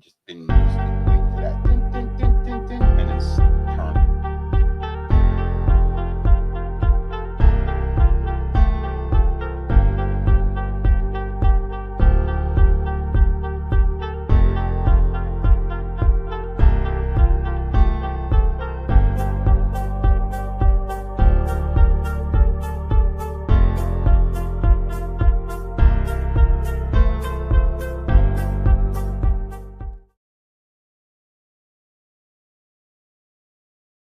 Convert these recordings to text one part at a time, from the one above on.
just been used to waiting for that ding, ding, ding, ding, ding, and it's turned.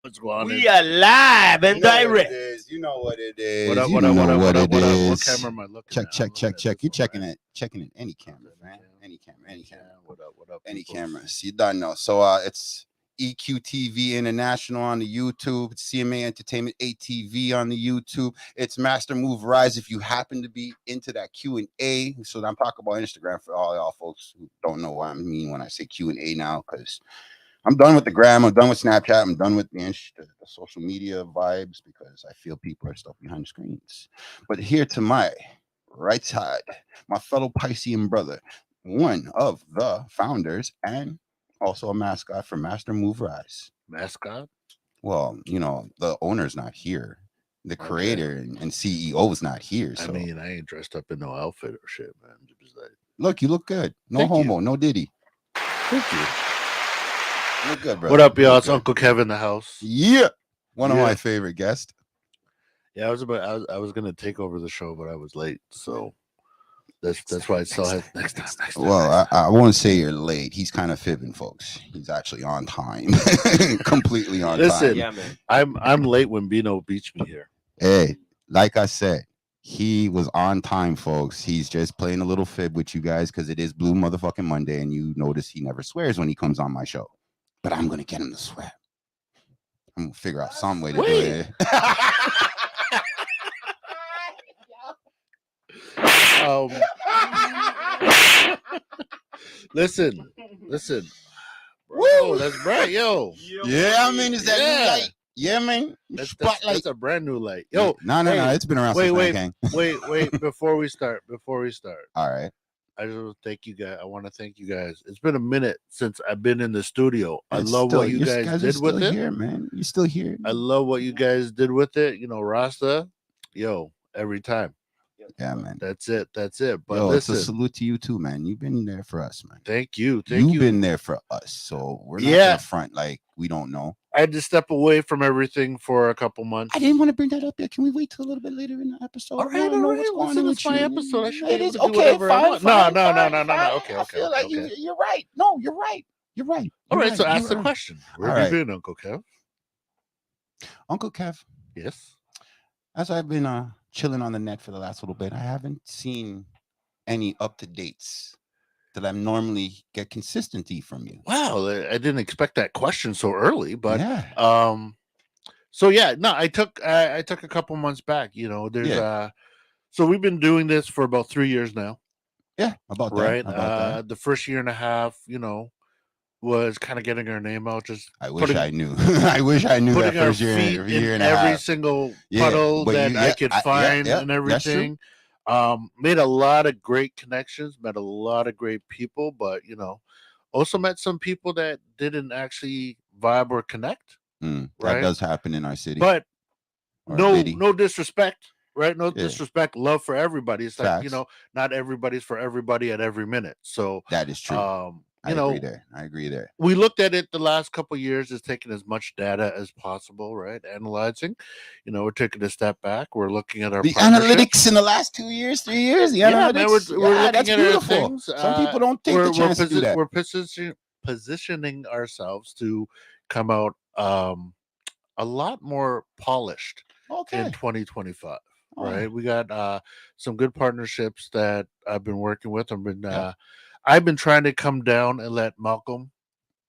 What's going on? We are live and direct. You know what it is. What up? You What up? know What up? what What up? it What up? What is. camera am I looking Check, at? check, I'm check, looking at check. this You one, checking right? it? Checking it? Any camera, man. Any camera. Any camera. What up? What up? Any peoples? cameras. You done know. So it's EQTV International on the YouTube. It's CMA Entertainment ATV on the YouTube. It's Master Move Rise if you happen to be into that Q&A. So I'm talking about Instagram for all y'all folks who don't know what I mean when I say Q&A now, because I'm done with the gram. I'm done with Snapchat. I'm done with the social media vibes because I feel people are stuck behind the screens. But here to my right side, my fellow Piscean brother, one of the founders and also a mascot for Master Move Rise. Mascot? Well, you know, the owner's not here. The creator and CEO is not here. So. I mean, I ain't dressed up in no outfit or shit, man. Just like, Look, you look good. No Thank homo, you. no diddy. Thank you. You look good, bro. What up, y'all? It's Uncle Kev in the house. Yeah. One of my favorite guests. Yeah, I was gonna take over the show, but I was late, so that's why I still have next time. Well, I won't say you're late. He's kind of fibbing, folks. He's actually on time, completely on time. Listen, yeah, man. I'm late when Bino beats me here. Hey, like I said, he was on time, folks. He's just playing a little fib with you guys because it is Blue Motherfucking Monday, and you notice he never swears when he comes on my show. But I'm gonna get him to swear. I'm gonna figure out some way to do it. Listen. Woo, that's bright, yo. Yeah, I mean, is that new light? Yeah, man. That's a brand new light. Yo, no. It's been around. Wait. Before we start. All right. I just want to thank you guys. I want to thank you guys. It's been a minute since I've been in the studio. I love what you guys did with it. Here, man. You're still here. I love what you guys did with it. You know, Rasta, yo, every time. Yeah, man. That's it. But yo, listen, it's a salute to you too, man. You've been there for us, man. Thank you. You've been there for us, so we're not gonna front like we don't know. I had to step away from everything for a couple months. I didn't want to bring that up yet. Can we wait till a little bit later in the episode? All right. Listen, it's my episode. I should be able to do okay, whatever I want. No. Okay. I feel like you're right. No, you're right. All right. So ask the question. Where have you been, Uncle Kev? Uncle Kev. Yes. As I've been chilling on the net for the last little bit, I haven't seen any up-to-dates that I normally get consistency from you. Wow, I didn't expect that question so early, but yeah. So yeah, no, I took a couple months back. You know, there's so we've been doing this for about 3 years now. Yeah, about that. Right. The first year and a half, you know, was kind of getting our name out. Just I wish I knew. I wish I knew that first year and a half. Every single puddle that I could find and everything. Made a lot of great connections, met a lot of great people, but you know, also met some people that didn't actually vibe or connect. That does happen in our city. But no disrespect, right? No disrespect, love for everybody. It's like, you know, not everybody's for everybody at every minute. So that is true. I agree there. We looked at it the last couple of years as taking as much data as possible, right? Analyzing, you know, we're taking a step back. We're looking at our analytics in the last 2 years, 3 years. The analytics, we're looking that's at beautiful. Our things. Some people don't take the chance to do that. We're positioning ourselves to come out a lot more polished in 2025. Right? We got some good partnerships that I've been working with. I've been trying to come down and let Malcolm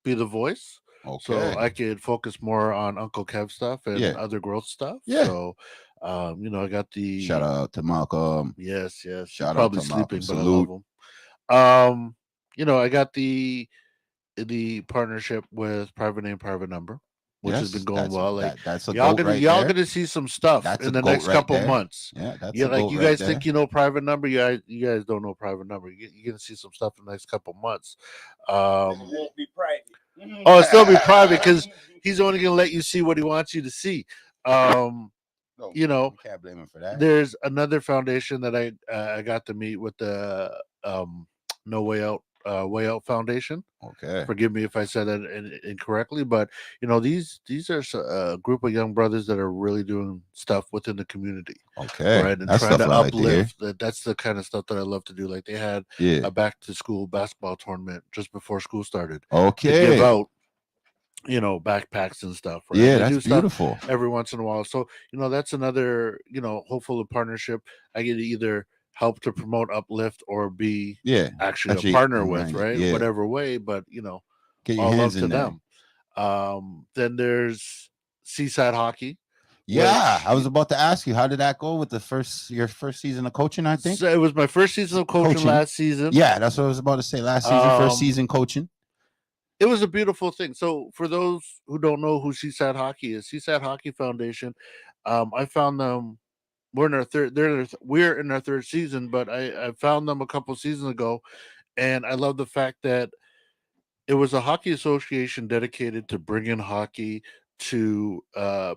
be the voice. So I could focus more on Uncle Kev stuff and other growth stuff. So, you know, I got the shout out to Malcolm. Yes. Shout probably out to sleeping, Malcolm. but Salute. I love him. You know, I got the partnership with Private Name, Private Number. which has been going well. Like that's a y'all goat gonna right y'all there. gonna see some stuff That's in a the goat next right couple there. months. Yeah, that's Yeah, a like goat you right guys there. think you know private number. You guys don't know private number. You're gonna see some stuff in the next couple months. It won't be private. Oh, it'll still be private because he's only gonna let you see what he wants you to see. No, You know, you can't blame him for that. there's another foundation that I got to meet with the No Way Out Foundation. Okay. Forgive me if I said that incorrectly, but you know these are a group of young brothers that are really doing stuff within the community, Okay. right, and That's trying stuff to I like to hear. uplift. That's the kind of stuff that I love to do. Like they had Yeah. a back to school basketball tournament just before school started to Okay. give out backpacks and stuff, right? Yeah, They that's do stuff beautiful. every once in a while. So, that's another, hopeful partnership I get to either help to promote uplift or be Yeah. actually a partner with, running it. right? Yeah. Whatever way, but Get your all hands love to in there. them. Then there's Seaside Hockey. Yeah, which I was about to ask you, how did that go with your first season of coaching? I think so it was my first season of coaching last season. Yeah, that's what I was about to say. Last season, first Um, season coaching. It was a beautiful thing. So, for those who don't know who Seaside Hockey is, Seaside Hockey Foundation, I found them. We're in our third. We're in our third season, but I found them a couple seasons ago, and I love the fact that it was a hockey association dedicated to bringing hockey to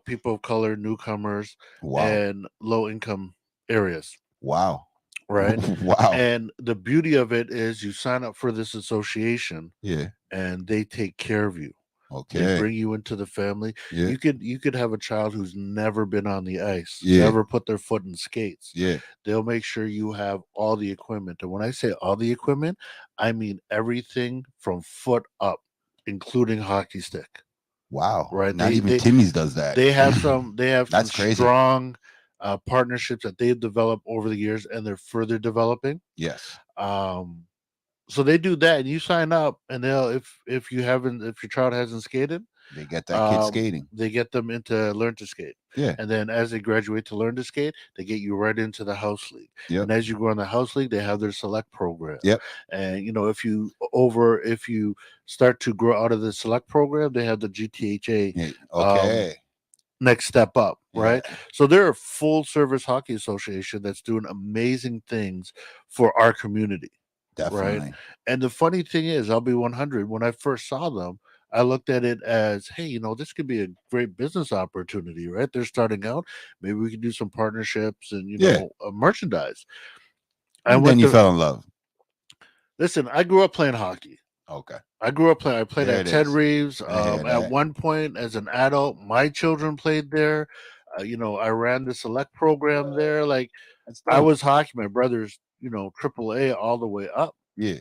people of color, newcomers, Wow. and low income areas. Wow. Right. Wow. And the beauty of it is you sign up for this association, Yeah. and they take care of you. They Okay. bring you into the family. Yeah. You could have a child who's never been on the ice, Yeah. never put their foot in skates. Yeah. They'll make sure you have all the equipment. And when I say all the equipment, I mean everything from foot up, including hockey stick. Wow. Right? Not even Timmy's does that. They have some That's crazy. strong partnerships that they've developed over the years, and they're further developing. Yes. So they do that, and you sign up, and they'll if your child hasn't skated, they get that kid skating. They get them into learn to skate. Yeah. And then as they graduate to learn to skate, they get you right into the house league. Yep. And as you go on the house league, they have their select program. Yep. And if you start to grow out of the select program, they have the GTHA. Yeah. Okay. Next step up, right? Yeah. So they're a full service hockey association that's doing amazing things for our community. Definitely. Right. And the funny thing is, I'll be 100. When I first saw them, I looked at it as, hey, this could be a great business opportunity, right? They're starting out. Maybe we can do some partnerships and merchandise. And then you fell in love. Listen, I grew up playing hockey. Okay. I played at Ted Reeves. At that. One point, as an adult, my children played there. I ran the select program there. Like, I was hockey. My brothers, AAA all the way up. Yeah.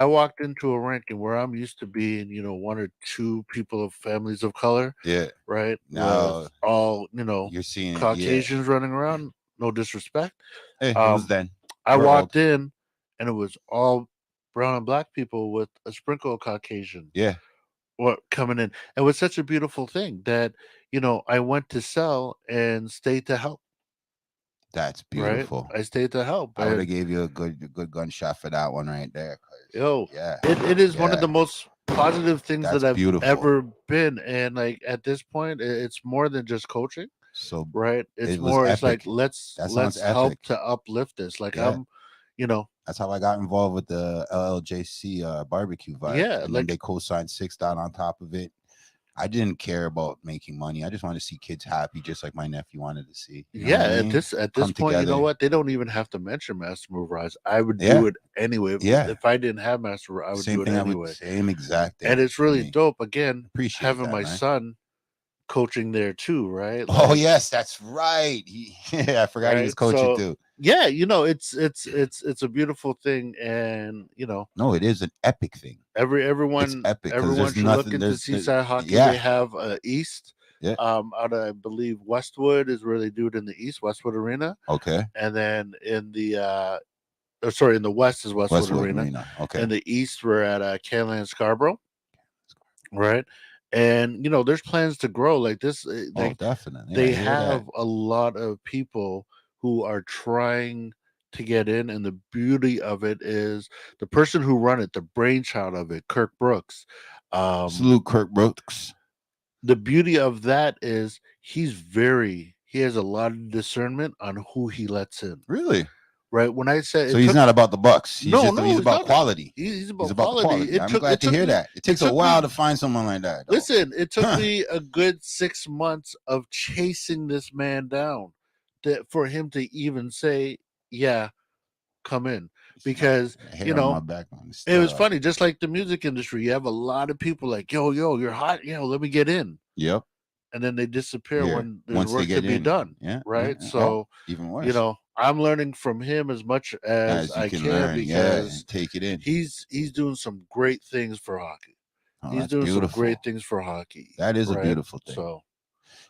I walked into a rink, and where I'm used to being, one or two people of families of color. Yeah. Right. Now all you're seeing Caucasians running around. No disrespect. Hey, it was then. I walked in, and it was all brown and black people with a sprinkle of Caucasian. Yeah. Coming in. It was such a beautiful thing that I went to sell and stayed to help. That's beautiful. Right? I stayed to help. I would have gave you a good gunshot for that one right there. Yeah, it is one of the most positive things that I've ever been, and like at this point, it's more than just coaching. So right, it's more. It's like let's help to uplift this. Like I'm, That's how I got involved with the LLJC barbecue vibe. Yeah, and then they co-signed 6 down on top of it. I didn't care about making money. I just wanted to see kids happy, just like my nephew wanted to see. At this point, together. You know what? They don't even have to mention Master Move Rise. I would do it anyway. If I didn't have Master, I would do it anyway. Same exact thing. And it's really dope. Again, appreciate having my son coaching there too, right? Like, yes, that's right. I forgot he was coaching too. Yeah, it's a beautiful thing, and no, it is an epic thing. Everyone should look into Seaside Hockey. They have East. Yeah. Out of, I believe, Westwood is where they do it in the East, Westwood Arena. Okay. And then in the in the West is Westwood Arena. Okay. And the East we're at K0ME Scarborough. Right. And there's plans to grow like this. Definitely. They have a lot of people who are trying to get in, and the beauty of it is the person who run it, the brainchild of it, Kirk Brooks. Salute Kirk Brooks. the beauty of that is he has a lot of discernment on who he lets in. Really? Right? When I said So he's not about the bucks. He's he's about not. quality. He's He's about about the quality. I'm glad to hear that. It takes a while to find someone like that. Though. Listen, it took me a good 6 months of chasing this man down for him to even say, "Yeah, come in," because hair on my backbone. it was funny. Just like the music industry, you have a lot of people like, "Yo, you're hot. Let me get in." Yep. And then they disappear when there's once work they get to be done. Yeah. Right. Yeah. So even worse. I'm learning from him as much as you I can can learn, because take it in. he's doing some great things for hockey. He's doing beautiful. some great things for hockey. That is right? a beautiful thing. So,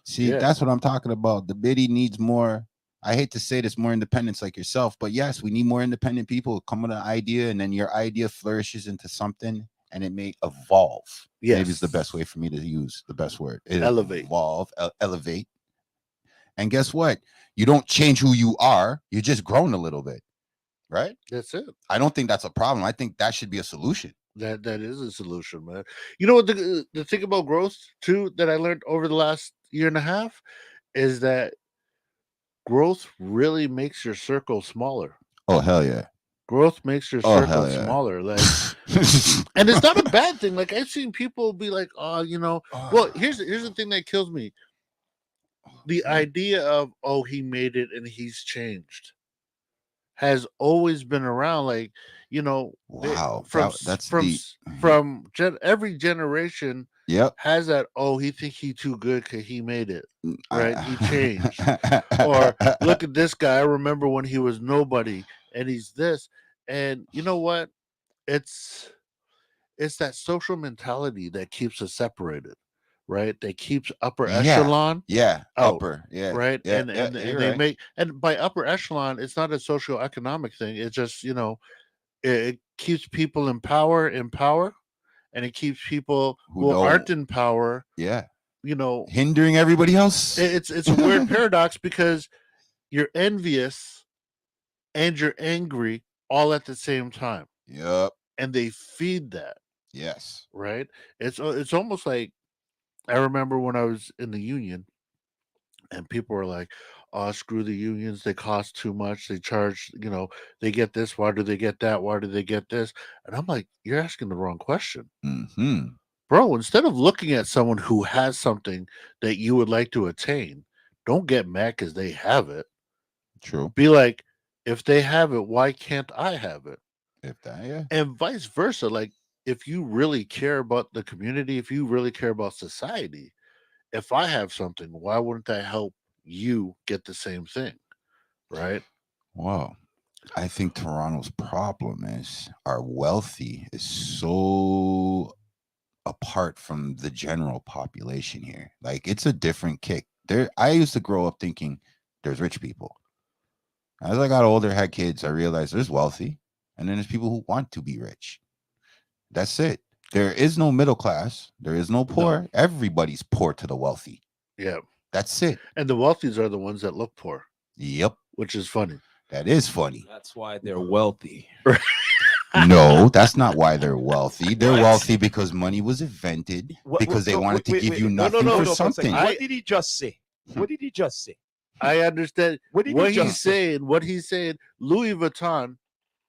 see, that's what I'm talking about. The biddy needs more. I hate to say this, more independence like yourself, but yes, we need more independent people come with an idea, and then your idea flourishes into something, and it may evolve. Yes. Maybe it's the best way for me to use the best word. Elevate. Evolve, elevate. And guess what? You don't change who you are. You're just grown a little bit, right? That's it. I don't think that's a problem. I think that should be a solution. That is a solution, man. You know what the thing about growth too that I learned over the last year and a half is that growth really makes your circle smaller. Oh hell yeah. Growth makes your circle smaller. Like and it's not a bad thing. Like I've seen people be like, oh, well, here's the thing that kills me. The idea of, oh, he made it and he's changed has always been around. Like, wow, every generation has that, oh, he think he too good because he made it. Right. He changed. Or look at this guy. I remember when he was nobody and he's this. And you know what? It's that social mentality that keeps us separated, right? That keeps upper echelon, out, upper, right? And they make, and by upper echelon, it's not a socioeconomic thing. It's just it keeps people in power, and it keeps people who aren't in power, hindering everybody else. It's a weird paradox because you're envious and you're angry all at the same time. Yep. And they feed that. Yes. Right? It's almost like I remember when I was in the union and people were like, oh, screw the unions. They cost too much. They charge, they get this. Why do they get that? Why do they get this? And I'm like, you're asking the wrong question. Mm-hmm. Bro, instead of looking at someone who has something that you would like to attain, don't get mad because they have it. True. Be like, if they have it, why can't I have it? If that, yeah. And vice versa. Like, if you really care about the community, if you really care about society, if I have something, why wouldn't I help you get the same thing? Right? Wow. I think Toronto's problem is our wealthy is so apart from the general population here. Like, it's a different kick. I used to grow up thinking there's rich people. As I got older, had kids, I realized there's wealthy, and then there's people who want to be rich. That's it. There is no middle class. There is no poor. No. Everybody's poor to the wealthy. Yeah. That's it. And the wealthies are the ones that look poor. Yep. Which is funny. That is funny. That's why they're wealthy. No, that's not why they're wealthy. They're wealthy because money was invented because they wanted to give you nothing for something. What did he just say? What did he just say? I understand what he's saying. What he's saying, Louis Vuitton,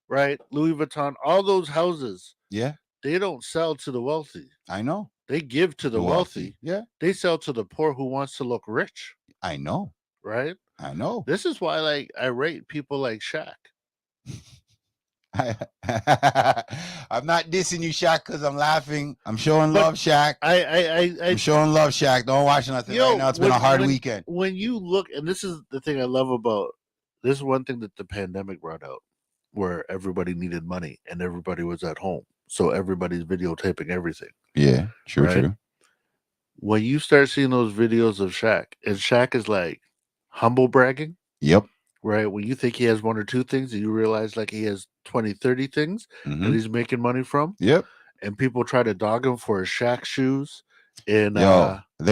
right? Louis Vuitton, all those houses. Yeah. They don't sell to the wealthy. I know. They give to the wealthy. Yeah. They sell to the poor who wants to look rich. I know. Right? I know. This is why, like, I rate people like Shaq. I'm not dissing you, Shaq, because I'm laughing. I'm showing love, Shaq. I'm showing love, Shaq. Don't watch nothing right now. It's been a hard weekend. When you look, and this is the thing I love about this is one thing that the pandemic brought out, where everybody needed money and everybody was at home. So everybody's videotaping everything. Yeah, true. When you start seeing those videos of Shaq, and Shaq is like humble bragging. Yep. Right? When you think he has one or two things, and you realize like he has 20, 30 things that he's making money from. Yep. And people try to dog him for his Shaq shoes. They're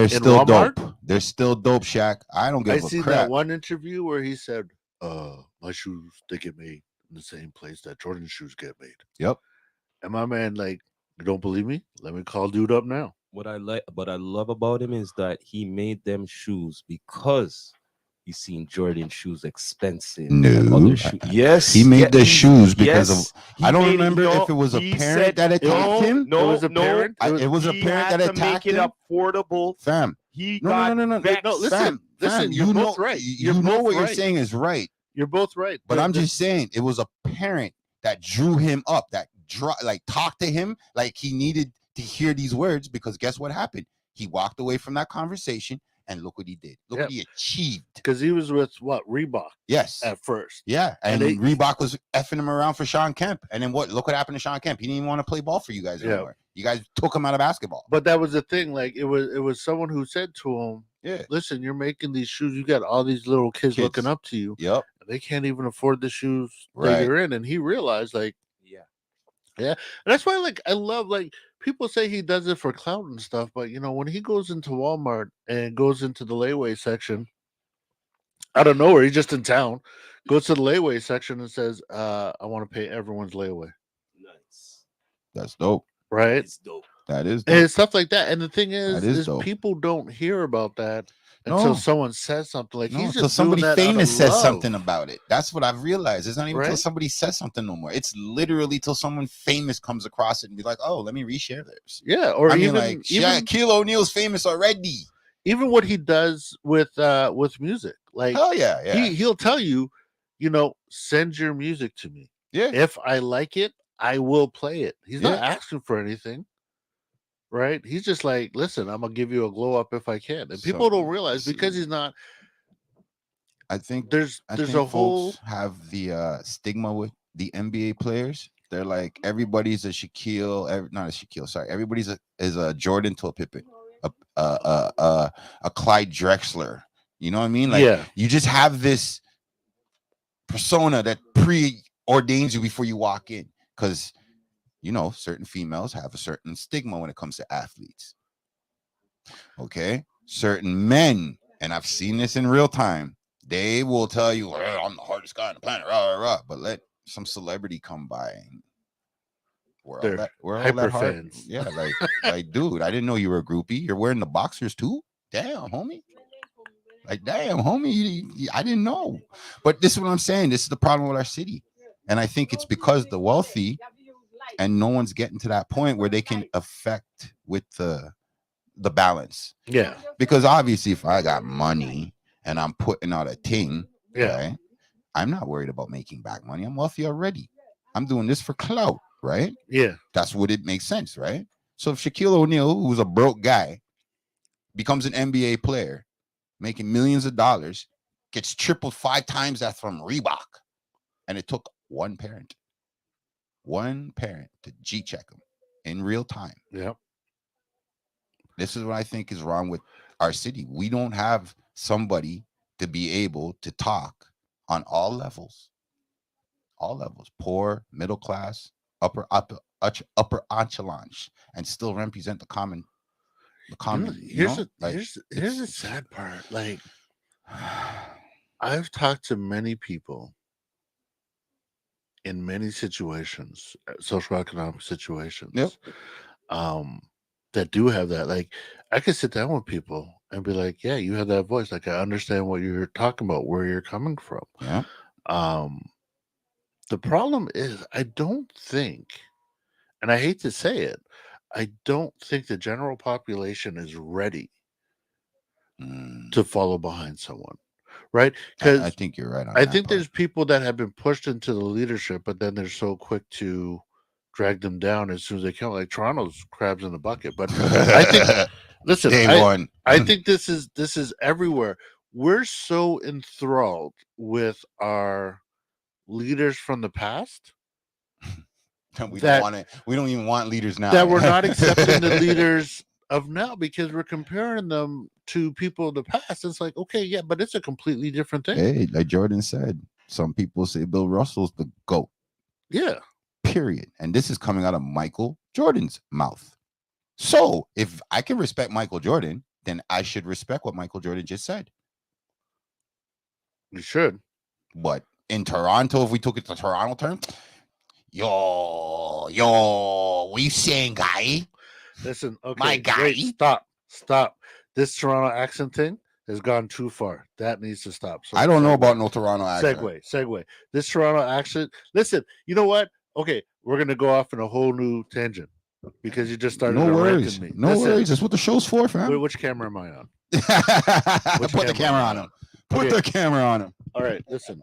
still Walmart. Dope. They're still dope, Shaq. I don't give a crap. I seen that one interview where he said, my shoes, they get made in the same place that Jordan's shoes get made. Yep. And my man, like, you don't believe me? Let me call dude up now. what I love about him is that he made them shoes because he seen Jordan shoes expensive and No, other shoes. Yes, he made the shoes because of. yes. I don't made remember no, if it was a he parent said, that attacked him. It was a parent. It was a he parent had that to attacked make it him. affordable. Fam, He no, got no. vexed. No, listen, fam, you're you both know, right. you You're know both what you're right. saying is right. You're both right. But I'm just saying, it was a parent that drew him up, that talked to him like he needed to hear these words, because guess what happened? He walked away from that conversation, and look what he did. Look what he achieved. Because he was with what, Reebok? Yes. At first. Yeah. And Reebok was effing him around for Sean Kemp. And then what? Look what happened to Sean Kemp. He didn't even want to play ball for you guys anymore. You guys took him out of basketball. But that was the thing. Like it was someone who said to him, yeah, listen, you're making these shoes. You got all these little kids looking up to you. Yep. They can't even afford the shoes that you're in. And he realized, like, yeah. And that's why, like, I love, like, people say he does it for clout and stuff, but you know, when he goes into Walmart and goes into the layaway section, out of nowhere, he's just in town, goes to the layaway section and says, I want to pay everyone's layaway. Nice. That's dope. Right? It's dope. That is dope. And stuff like that. And the thing is dope. people don't hear about that until someone says something. Like, he's just somebody doing that famous says love. something about it. That's what I've realized. It's not even until somebody says something no more. It's literally till someone famous comes across it and be like, "Oh, let me reshare this." Yeah, or I even mean, like, K0ME's famous already. Even what he does with music, like, hell yeah. He'll tell you, you know, send your music to me. Yeah, if I like it, I will play it. He's not asking for anything. Right? He's just like, listen, I'm gonna give you a glow up if I can. And people don't realize, because he's not. I think there's a whole have the stigma with the NBA players. They're like, everybody's a Shaquille, not a Shaquille. Sorry, everybody's is a Jordan to a Pippen, a Clyde Drexler. You know what I mean? Like, you just have this persona that preordains you before you walk in, because you know, certain females have a certain stigma when it comes to athletes. Okay. Certain men, and I've seen this in real time, they will tell you, well, I'm the hardest guy on the planet, rah, rah, rah. But let some celebrity come by and we're all that hard. Fans. Yeah, like, dude, I didn't know you were a groupie. You're wearing the boxers too? Damn, homie. Like, damn, homie, I didn't know. But this is what I'm saying. This is the problem with our city. And I think it's because the wealthy, and no one's getting to that point where they can affect with the balance. Yeah. Because obviously, if I got money and I'm putting out a thing, right, I'm not worried about making back money. I'm wealthy already. I'm doing this for clout, right? Yeah. That's what it makes sense, right? So if Shaquille O'Neal, who's a broke guy, becomes an NBA player, making millions of dollars, gets tripled 5 times that from Reebok, and it took one parent to G-check him in real time. Yeah. This is what I think is wrong with our city. We don't have somebody to be able to talk on all levels, poor, middle class, upper echelons, and still represent the common. Here's the sad part. Like, I've talked to many people in many situations, socioeconomic situations, that do have that. Like, I could sit down with people and be like, yeah, you have that voice. Like, I understand what you're talking about, where you're coming from. Yeah. The problem is, I don't think, and I hate to say it, I don't think the general population is ready to follow behind someone. Right? Because I think you're right on I that think part. there's people that have been pushed into the leadership, but then they're so quick to drag them down as soon as they can. Like Toronto's crabs in the bucket. But I think, listen, I think this is everywhere. We're so enthralled with our leaders from the past we don't even want leaders now. That we're not accepting the leaders of now, because we're comparing them to people of the past. It's like, okay, yeah, but it's a completely different thing. Hey, like Jordan said, some people say Bill Russell's the GOAT. Yeah. Period. And this is coming out of Michael Jordan's mouth. So if I can respect Michael Jordan, then I should respect what Michael Jordan just said. You should. But in Toronto, if we took it to Toronto term, yo, what you saying, guy? Listen, okay, My guy. wait, stop. This Toronto accent thing has gone too far. That needs to stop. So I don't know about no Toronto accent. Segue. This Toronto accent. Listen, you know what? Okay, we're gonna go off in a whole new tangent because you just started No to rant worries. at me. No Listen, worries. That's what the show's for, fam. which camera am I on? Put the camera on him. Put Okay. the camera on him. All right, listen.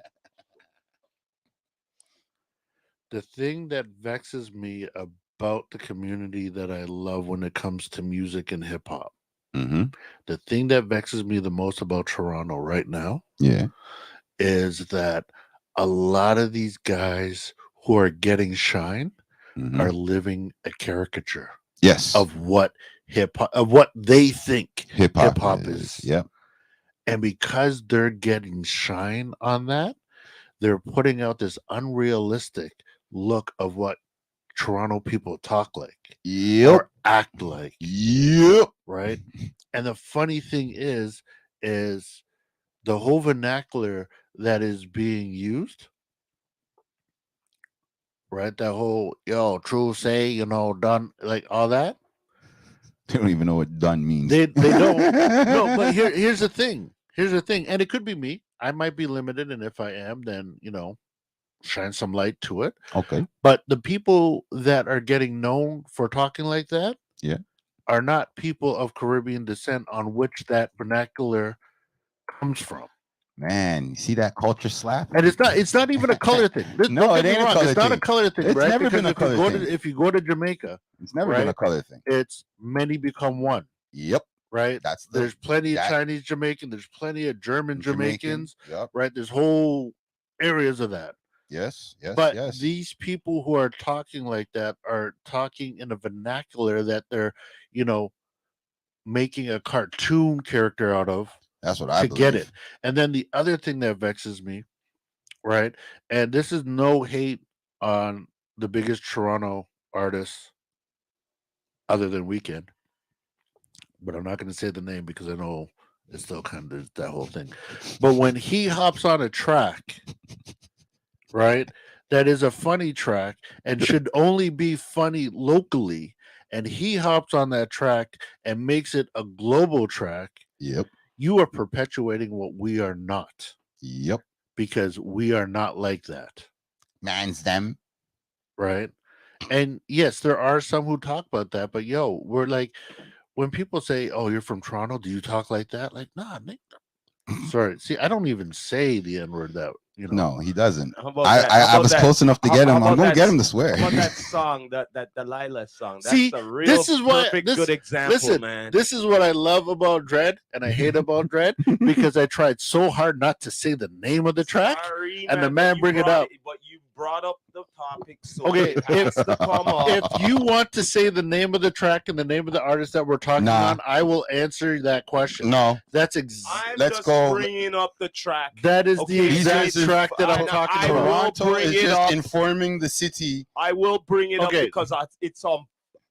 The thing that vexes me about the community that I love when it comes to music and hip hop, the thing that vexes me the most about Toronto right now, is that a lot of these guys who are getting shine are living a caricature, of what hip hop, of what they think hip hop is. Yep. And because they're getting shine on that, they're putting out this unrealistic look of what Toronto people talk like, or act like, right? And the funny thing is the whole vernacular that is being used, right? That whole true say, done, like all that. They don't even know what done means. They don't. No, but here's the thing. And it could be me. I might be limited, and if I am, then shine some light to it. Okay. But the people that are getting known for talking like that, are not people of Caribbean descent on which that vernacular comes from. Man, you see that culture slap? And it's not even a color thing. No, it ain't a color thing. It's not a color thing, It's right? never Because been a color thing. if you go to Jamaica, it's never been a color thing. It's many become one. Yep. Right? There's plenty of Chinese Jamaican, there's plenty of German Jamaicans, right? There's whole areas of that. Yes. But these people who are talking like that are talking in a vernacular that they're, making a cartoon character out of. That's what I believe. Get it. And then the other thing that vexes me, right? And this is no hate on the biggest Toronto artists other than Weeknd, but I'm not going to say the name because I know it's still kind of that whole thing. But when he hops on a track, right, that is a funny track and should only be funny locally, and he hops on that track and makes it a global track, you are perpetuating what we are not. Because we are not like that. Man's them. Right? And yes, there are some who talk about that, but we're like, when people say, "Oh, you're from Toronto, do you talk like that?" Like, nah, Nick. Sorry. See, I don't even say the N-word that, No, he doesn't. I was close enough to get him. I'm going to get him to swear. How about that song, that Delilah song? That's See, a real this is what, good example, man. This is what I love about Dread and I hate about Dread because I tried so hard not to say the name of the track. Sorry, and the man bring it up. But you brought up the topic, so okay, if you want to say the name of the track and the name of the artist that we're talking on, I will answer that question. No, that's let's go. Bringing up the track. That is the exact track that I'm talking about. Toronto is just informing the city. I will bring it up because it's on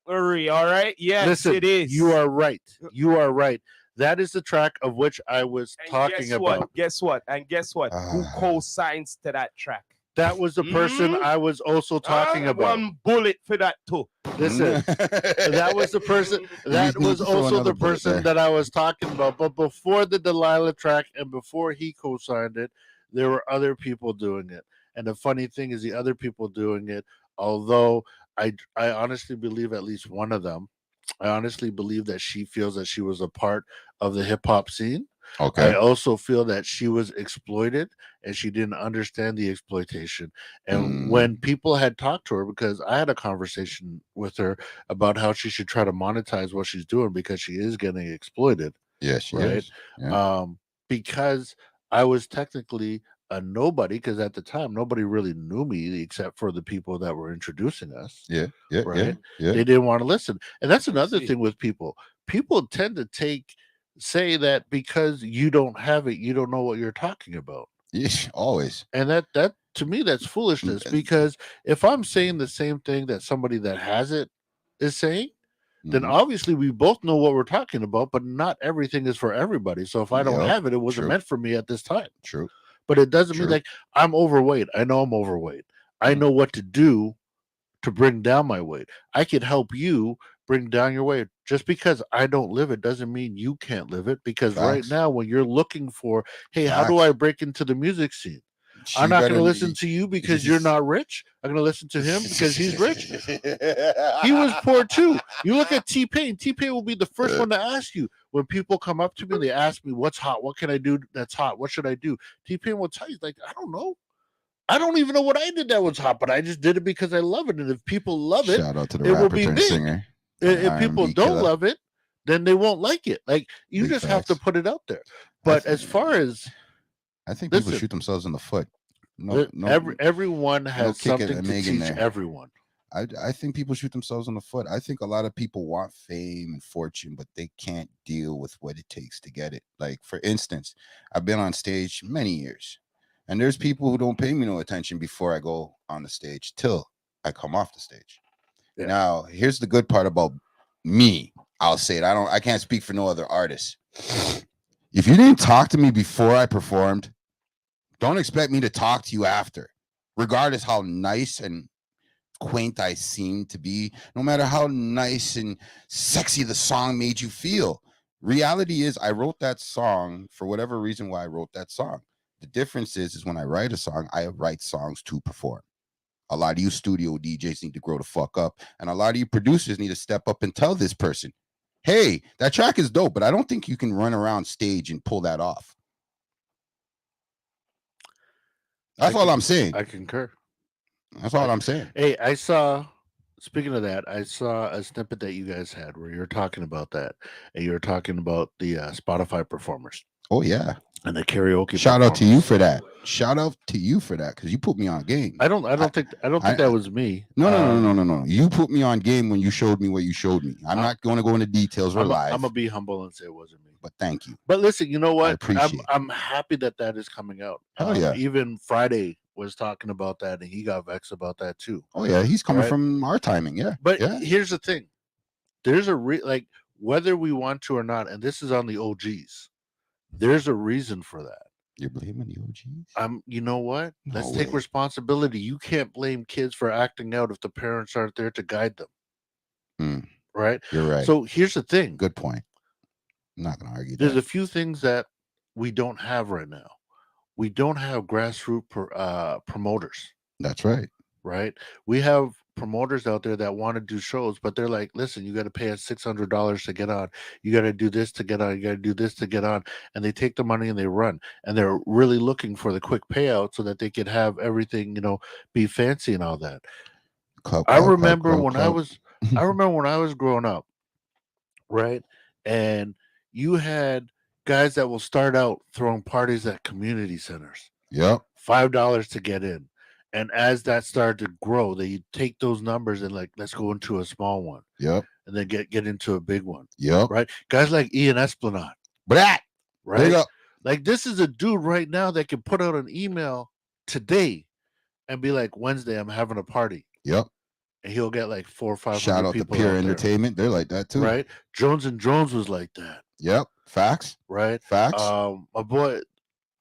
Hurry, all right? Yes, listen, it is. You are right. You are right. That is the track of which I was talking about. Guess what? Who co-signs to that track? That was the person I was also talking about. One bullet for that too. Listen, that was the person. That was also the person that I was talking about. But before the Delilah track and before he co-signed it, there were other people doing it. And the funny thing is, the other people doing it, although I honestly believe at least one of them, I honestly believe that she feels that she was a part of the hip hop scene. Okay. I also feel that she was exploited and she didn't understand the exploitation. And when people had talked to her, because I had a conversation with her about how she should try to monetize what she's doing because she is getting exploited. Yeah, she is. Yeah. Because I was technically a nobody, because at the time nobody really knew me except for the people that were introducing us. Yeah. They didn't want to listen. And that's another thing with people. People tend to say that because you don't have it, you don't know what you're talking about. Yeah, always. And that to me, that's foolishness, because if I'm saying the same thing that somebody that has it is saying, then obviously we both know what we're talking about, but not everything is for everybody. So if I don't have it, it wasn't meant for me at this time. True. But it doesn't mean like I'm overweight. I know I'm overweight. I know what to do to bring down my weight. I can help you bring down your wave. Just because I don't live it doesn't mean you can't live it. Because right Facts. now, when you're looking for, hey, how do Facts. I break into the music scene? I'm You not going better to listen to you because you're not rich. I'm going to listen to him because he's rich. He was poor too. You look at T-Pain. T-Pain will be the first one to ask you when people come up to me. They ask me, "What's hot? What can I do that's hot? What should I do?" T-Pain will tell you, like, I don't know. I don't even know what I did that was hot, but I just did it because I love it. And if people love it, Shout out to the it will rapper be turned big. singer. If people R&B don't killer. love it, then they won't like it. Like, you Big just have to facts. put it out there. But as far as I think people listen, shoot themselves in the foot. No, everyone has kick it something and to Megan teach there. everyone. I think people shoot themselves in the foot. I think a lot of people want fame and fortune, but they can't deal with what it takes to get it. Like, for instance, I've been on stage many years, and there's people who don't pay me no attention before I go on the stage till I come off the stage. Yeah. Now, here's the good part about me. I'll say it. I can't speak for no other artists. If you didn't talk to me before I performed, don't expect me to talk to you after, regardless how nice and quaint I seem to be, no matter how nice and sexy the song made you feel. Reality is, I wrote that song for whatever reason why I wrote that song. The difference is when I write a song, I write songs to perform. A lot of you studio DJs need to grow the fuck up, and a lot of you producers need to step up and tell this person, hey, that track is dope, but I don't think you can run around stage and pull that off. That's all I'm saying. I concur. That's all I'm saying. Hey, speaking of that, I saw a snippet that you guys had where you're talking about that, and you're talking about the Spotify performers. Oh yeah, and the karaoke. Shout out to you for that. Shout out to you for that, because you put me on game. I don't think that was me. No. You put me on game when you showed me what you showed me. I'm not going to go into details. We're live. I'm gonna be humble and say it wasn't me. But thank you. But listen, you know what? I appreciate I'm happy that is coming out. Hell yeah. Even Friday was talking about that, and he got vexed about that too. Oh yeah, he's coming from our timing. Yeah. But yeah. Here's the thing: there's a like whether we want to or not, and this is on the OGs. There's a reason for that. You're blaming the OGs? You know what? No Let's way. take responsibility. You can't blame kids for acting out if the parents aren't there to guide them. Right? You're right. So here's the thing. Good point. I'm not going to argue There's a few things that we don't have right now. We don't have grassroots promoters. That's right. Right? We have promoters out there that want to do shows, but they're like, listen, you got to pay us $600 to get on. You got to do this to get on. You got to do this to get on. And they take the money and they run. And they're really looking for the quick payout so that they could have everything, be fancy and all that. I remember when I was growing up, right? And you had guys that will start out throwing parties at community centers. Yep. $5 to get in. And as that started to grow, they take those numbers and like, let's go into a small one. Yep. And then get into a big one. Yep. Right? Guys like Ian Esplanade. Right? Like, this is a dude right now that can put out an email today and be like, Wednesday, I'm having a party. Yep. And he'll get like 400 or 500 Shout out people to Pure Entertainment. They're like that too. Right? Jones and Jones was like that. Yep. Facts. Right? Facts. My boy,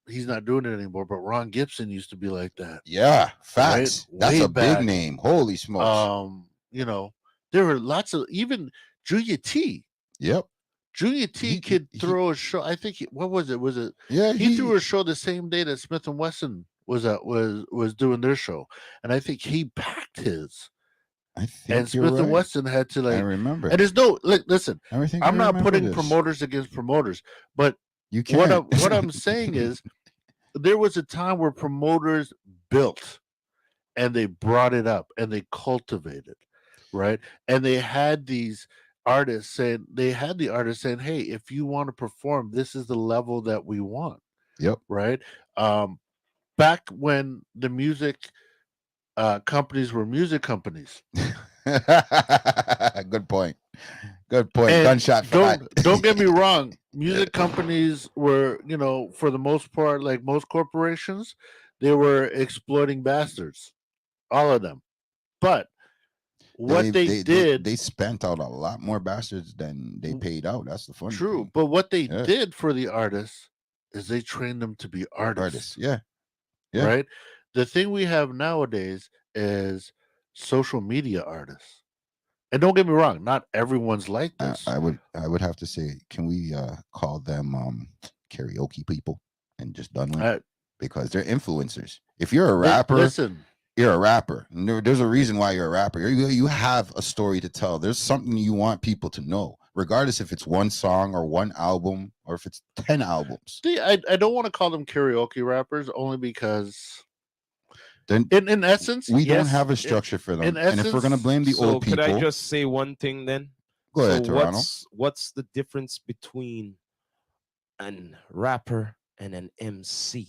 he's not doing it anymore, but Ron Gibson used to be like that. Yeah. Facts. Right? That's a big name. Holy smokes. There were lots of, even Junior T. Yep. Junior T could throw a show. I think what was it? Was it? Yeah. He threw a show the same day that Smith and Wesson was doing their show, and I think he packed his. I think and Smith and Wesson had to like. I remember. And there's no listen. I'm not putting promoters against promoters, but you can't. What I'm saying is, there was a time where promoters built, and they brought it up, and they cultivated, right? And they had these artists saying, hey, if you want to perform, this is the level that we want. Yep. Right. Back when the music companies were music companies. Good point. Good point. And gunshot shot. Don't get me wrong. Music companies were, for the most part, like most corporations, they were exploiting bastards, all of them. But what they did, they spent out a lot more bastards than they paid out. That's the funny thing. But what they did for the artists is they trained them to be artists. Yeah. Right. The thing we have nowadays is social media artists. And don't get me wrong, not everyone's like this. I would have to say, can we call them karaoke people and just done with, because they're influencers. If you're a rapper, listen, you're a rapper. There's a reason why you're a rapper. You have a story to tell. There's something you want people to know, regardless if it's one song or one album or if it's 10 albums. See, I don't want to call them karaoke rappers only because then in essence, we don't have a structure for them. And if we're gonna blame the old people, could I just say one thing then? Go ahead, Toronto. What's the difference between an rapper and an MC?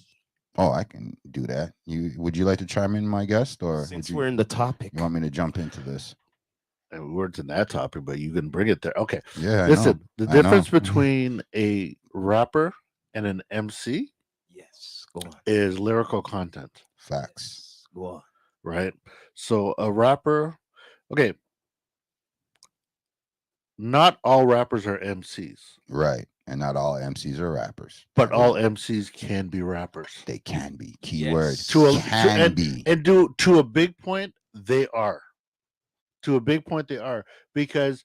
Oh, I can do that. Would you like to chime in, my guest, or since we're in the topic, you want me to jump into this? And we weren't in that topic, but you can bring it there. Okay. Yeah. Listen, the difference between a rapper and an MC, yes, go on, is lyrical content. Facts. Yes, go on. Right. So a rapper, okay. Not all rappers are MCs. Right. And not all MCs are rappers. But all MCs can be rappers. They can be. Keyword. Yes. And to a big point, they are. To a big point, they are. Because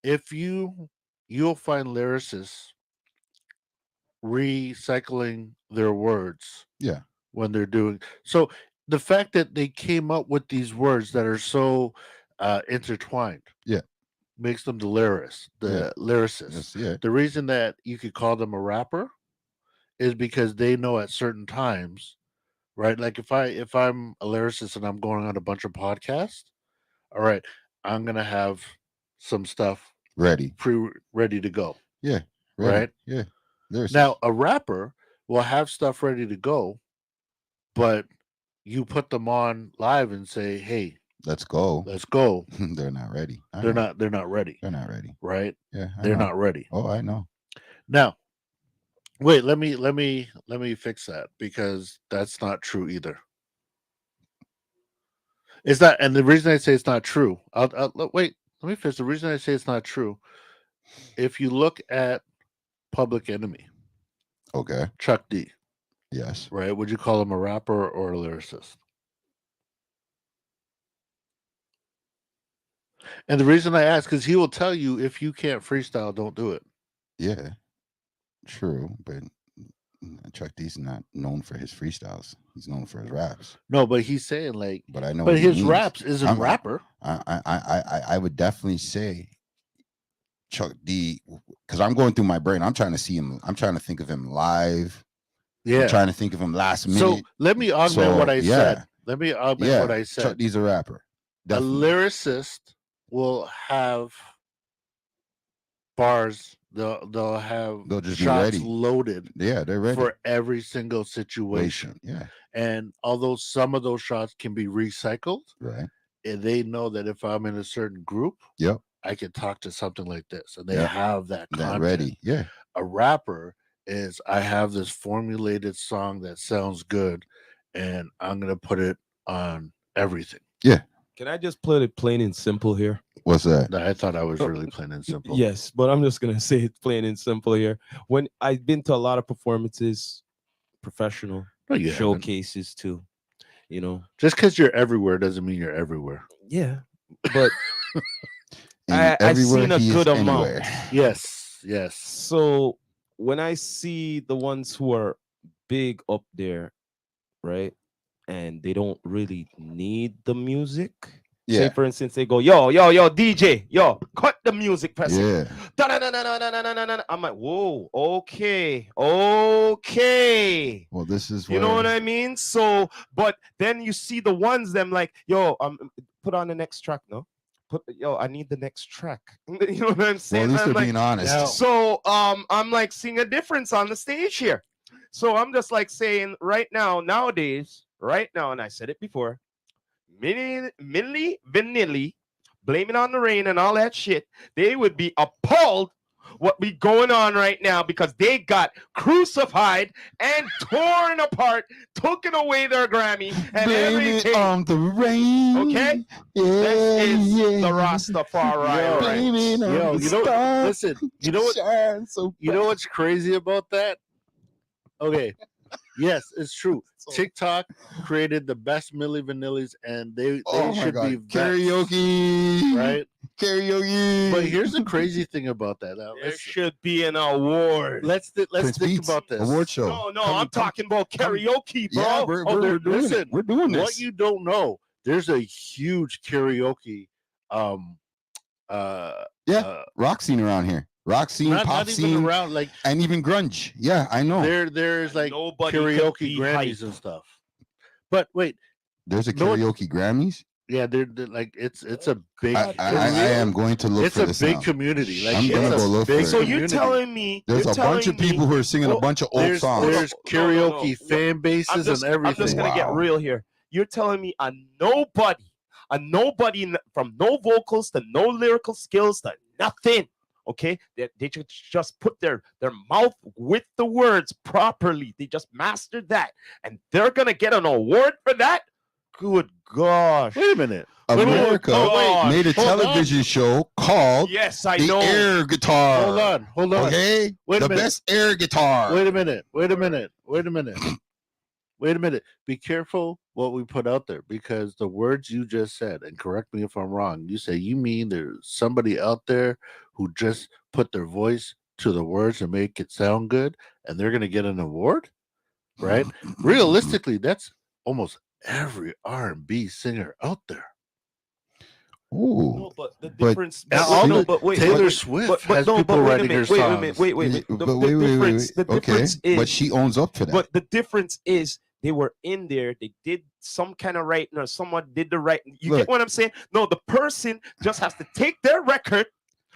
if you'll find lyricists recycling their words. Yeah. When they're doing so, the fact that they came up with these words that are so intertwined. Yeah. Makes them the lyricist. Yes, yeah. The reason that you could call them a rapper is because they know at certain times, right? Like if I'm a lyricist and I'm going on a bunch of podcasts, all right, I'm gonna have some stuff ready to go. Yeah. Right? Yeah. Now a rapper will have stuff ready to go, but you put them on live and say, hey, let's go. They're not ready. They're not ready. They're not ready. Right? Yeah. They're not ready. Oh, I know. Now, wait, let me fix that, because that's not true either. It's not, and the reason I say it's not true, wait, let me fix. The reason I say it's not true, if you look at Public Enemy, okay, Chuck D, yes, right, would you call him a rapper or a lyricist? And the reason I ask is he will tell you, if you can't freestyle, don't do it. Yeah, true, but Chuck D's not known for his freestyles. He's known for his raps. No, but he's saying like, but I know. But his raps isn't rapper. I would definitely say Chuck D, because I'm going through my brain. I'm trying to see him. I'm trying to think of him live. Yeah, I'm trying to think of him last minute. So let me augment what I said. Let me augment what I said. Chuck D's a rapper. Definitely. A lyricist will have bars. They'll just shots loaded. Yeah, they're ready for every single situation. Yeah, and although some of those shots can be recycled, right, and they know that if I'm in a certain group, yep, I can talk to something like this, and they have that content ready. Yeah, a rapper is, I have this formulated song that sounds good, and I'm gonna put it on everything. Yeah. Can I just put it plain and simple here? What's that? I thought I was really plain and simple. Yes, but I'm just gonna say it plain and simple here. When I've been to a lot of performances, professional showcases too, you know. Just because you're everywhere doesn't mean you're everywhere. Yeah, but I've seen a good amount. Yes. So when I see the ones who are big up there, right, and they don't really need the music. Yeah. Say for instance, they go, yo, DJ, yo, cut the music, press it. I'm like, whoa, okay. Well, this is you know what I mean? So, but then you see the ones them like, yo, put on the next track, no? I need the next track. You know what I'm saying? Well, at least they're being honest. Yeah. So I'm like seeing a difference on the stage here. So I'm just like saying nowadays, and I said it before, Milli Vanilli, blaming on the rain and all that shit, they would be appalled what be going on right now, because they got crucified and torn apart, taking away their Grammy and everything. On the rain. Okay? Yeah, this is the Rastafari. Listen, you know what's crazy about that? Okay. Yes, it's true. So- TikTok created the best Milli Vanillis, and they Oh my should God. be vets, Karaoke. right? Karaoke. But here's the crazy thing about that. Now, There should be an award. let's Prince think Beats about this. award show. No, Come- I'm talking about karaoke, bro. Yeah, we're doing listen, it. We're doing this. What you don't know, there's a huge karaoke rock scene around here. Rock scene, not pop even scene, around, like and even grunge. Yeah, I know. there's like Nobody could karaoke be Grammys hype. and stuff. But wait, There's a No, karaoke Grammys. yeah, they're like it's a big I am going to look it's for a this big now. community. Like I'm gonna it's go a look for big it. So you're community. telling me There's you're a bunch of telling people me- who are singing a Well, bunch of old there's songs. there's No, no, no, karaoke no. fan bases and everything. I'm just gonna get Wow. real here. You're telling me a nobody from no vocals to no lyrical skills to nothing. Okay, they just put their mouth with the words properly. They just mastered that, and they're gonna get an award for that. Good gosh! Wait a minute. America God. made a Hold on. television show called Yes, I The know. Air Guitar. Hold on. Okay, Wait a the minute. best air guitar. Wait a minute. Be careful what we put out there, because the words you just said, and correct me if I'm wrong, you mean there's somebody out there who just put their voice to the words and make it sound good, and they're going to get an award, right? Realistically, that's almost every R&B singer out there. Ooh. No, but the But- difference. And but all no, the- but wait, Taylor wait, Swift but has no, people but wait a writing her minute, wait a songs. minute, wait. Yeah, The, but the wait, difference, the okay, difference is, but she owns up to that. but the difference is they were in there. They did some kind of writing, or someone did the writing. You Look. get what I'm saying? No, the person just has to take their record.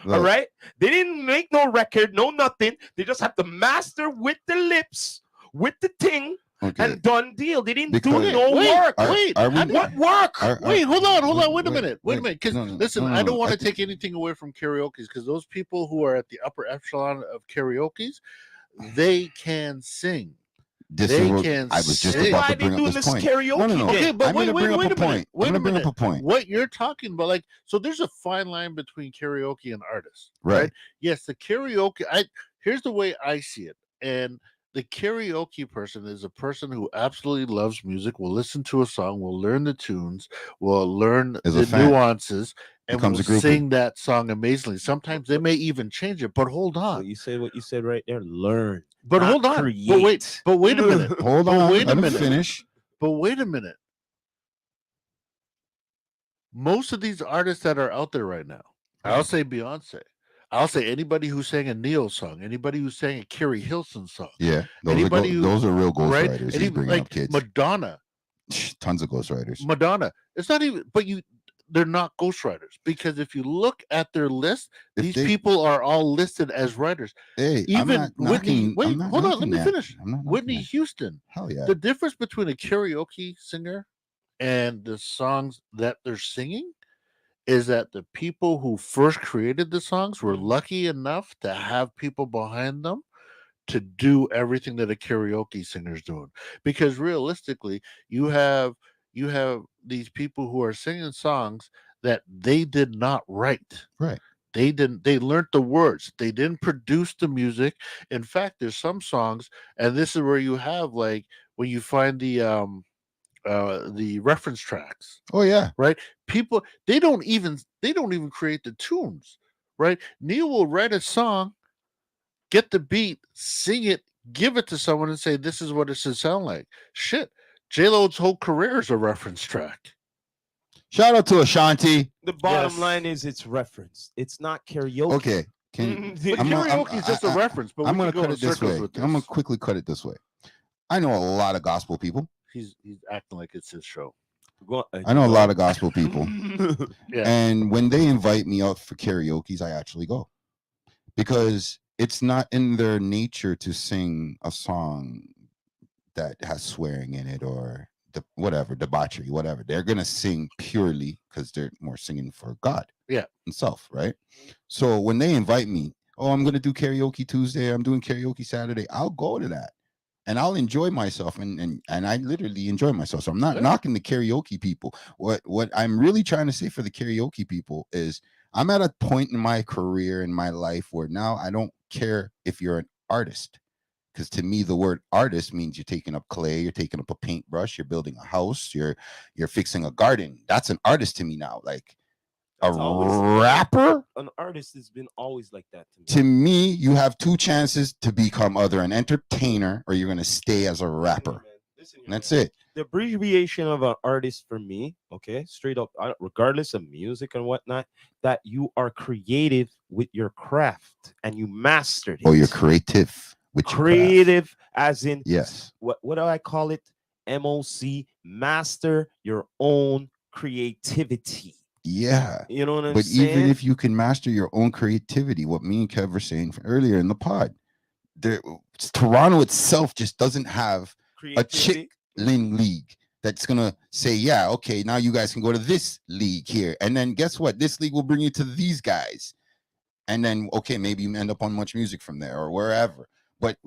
All Look, right, they didn't make no record, no nothing. They just have to master with the lips, with the thing, okay. and done deal. They didn't Because- do no Wait, work. Are- wait, are we- how do- What work? Wait, hold on. Wait a wait, minute. wait. Because No, no, listen, no, I no, don't want I to take anything away from karaoke, because those people who are at the upper echelon of karaoke's, they can sing. This They is what can I was just sing. about Why to they bring up doing this this point. karaoke? No, no, no. thing? Okay, but I'm wait gonna bring a up a minute. point. I'm Wait gonna a bring up minute. a point. What you're talking about, like, so there's a fine line between karaoke and artists, Right. Yes, the karaoke. Here's the way I see it, and the karaoke person is a person who absolutely loves music, will listen to a song, will learn the tunes, will learn Is a the fan. nuances, and Becomes will a groupie. sing that song amazingly. Sometimes they may even change it. But hold Well, on. you said what you said right there. Learn. But not hold on. create. But wait a minute. Hold But on. wait a Let him minute. finish. But wait a minute. Most of these artists that are out there right now, I'll say Beyonce. I'll say anybody who sang a Neo song, anybody who sang a Carrie Hilson song, Yeah, Anybody who- those are real right? ghostwriters. And He's even bringing like up kids. Madonna. Tons of ghostwriters. Madonna. It's not even, but they're not ghostwriters, because if you look at their list, If these they- people are all listed as writers. Hey, I'm Even not Whitney. knocking- Wait, I'm not hold on. Let knocking me that. finish. I'm not knocking Whitney that. Houston. Hell yeah. The difference between a karaoke singer and the songs that they're singing is that the people who first created the songs were lucky enough to have people behind them to do everything that a karaoke singer's doing. Because realistically, you have these people who are singing songs that they did not write. Right. They learned the words. They didn't produce the music. In fact, there's some songs, and this is where you have, like, when you find the reference tracks, Oh yeah. right? People, they don't even create the tunes, right? Neil will write a song, get the beat, sing it, give it to someone, and say, "This is what it should sound like." Shit, J-Lo's whole career is a reference track. Shout out to Ashanti. The bottom Yes. line is it's reference. It's not karaoke. Okay. Can But I'm gonna- karaoke is just a reference. But I'm we gonna can go cut in it this circles way. with this. I'm gonna quickly cut it this way. I know a lot of gospel people. He's acting like it's his show. I know a lot of gospel people. Yeah. And when they invite me out for karaoke's, I actually go. Because it's not in their nature to sing a song that has swearing in it or whatever, debauchery, whatever. They're gonna sing purely because they're more singing for God. Yeah. Himself, right? So when they invite me, oh, I'm gonna do karaoke Tuesday, I'm doing karaoke Saturday, I'll go to that. And I'll enjoy myself, and I literally enjoy myself. So I'm not Yeah. knocking the karaoke people. What I'm really trying to say for the karaoke people is I'm at a point in my career in my life where now I don't care if you're an artist, Because to me, the word artist means you're taking up clay, you're taking up a paintbrush, you're building a house, you're fixing a garden. That's an artist to me now. Like a rapper, an artist has been always like that to me. To me, you have two chances to become either an entertainer or you're gonna stay as a rapper. Listen here, And that's it. The abbreviation of an artist for me, okay, straight up, regardless of music and whatnot, that you are creative with your craft and you mastered it. Or you're creative with creative, as in yes. What do I call it? MOC, master your own creativity. Yeah. You know what I'm but saying? Even if you can master your own creativity, what me and Kev were saying earlier in the pod, Toronto itself just doesn't have a chitlin league that's gonna say, yeah, okay, now you guys can go to this league here, and then guess what? This league will bring you to these guys, and then okay, maybe you end up on Much Music from there or wherever. But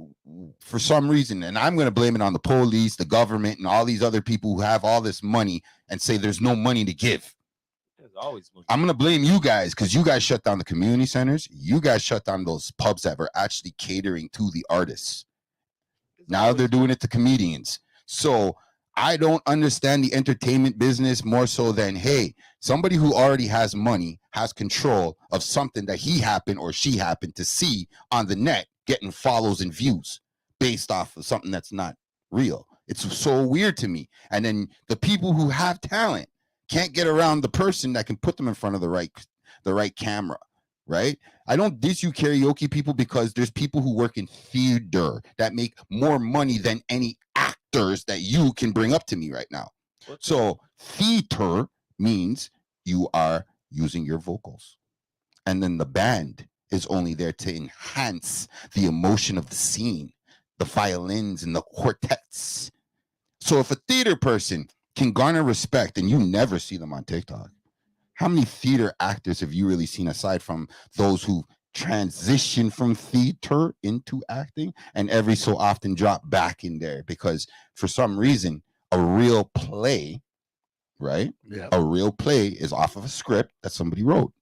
for some reason, and I'm gonna blame it on the police, the government, and all these other people who have all this money and say there's no money to give. Always I'm gonna blame you guys because you guys shut down the community centers. You guys shut down those pubs that were actually catering to the artists. Now they're doing it to comedians. So I don't understand the entertainment business more so than, hey, somebody who already has money has control of something that he happened or she happened to see on the net, getting follows and views based off of something that's not real. It's so weird to me. And then the people who have talent can't get around the person that can put them in front of the right camera, right? I don't diss you karaoke people because there's people who work in theater that make more money than any actors that you can bring up to me right now. So theater means you are using your vocals. And then the band is only there to enhance the emotion of the scene, the violins and the quartets. So if a theater person can garner respect and you never see them on TikTok, how many theater actors have you really seen aside from those who transition from theater into acting and every so often drop back in there? Because for some reason, a real play, right? Yeah. A real play is off of a script that somebody wrote.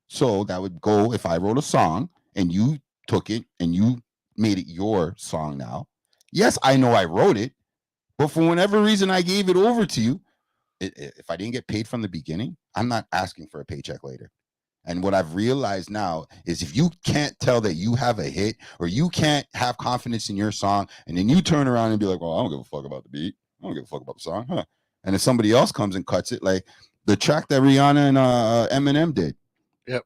So that would go if I wrote a song and you took it and you made it your song now. Yes, I know I wrote it, but for whatever reason I gave it over to you, if I didn't get paid from the beginning, I'm not asking for a paycheck later. And what I've realized now is if you can't tell that you have a hit or you can't have confidence in your song, and then you turn around and be like, well, I don't give a fuck about the beat. I don't give a fuck about the song. Huh? And if somebody else comes and cuts it, like the track that Rihanna and Eminem did. Yep.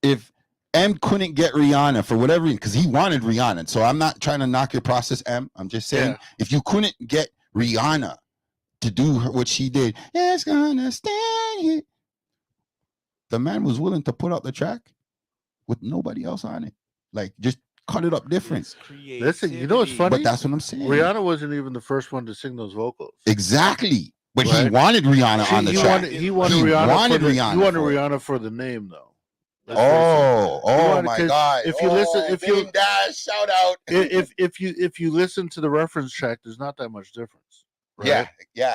If M couldn't get Rihanna for whatever reason, because he wanted Rihanna. So I'm not trying to knock your process, M. I'm just saying, if you couldn't get Rihanna to do what she did, it's gonna stay here. The man was willing to put out the track with nobody else on it. Like, just cut it up different. Listen, you know what's funny? But that's what I'm saying. Rihanna wasn't even the first one to sing those vocals. Exactly. But he wanted Rihanna on the track. He wanted Rihanna for the name, though. Oh my God! If you listen, Dash, shout out. if you listen to the reference track, there's not that much difference. Right? Yeah.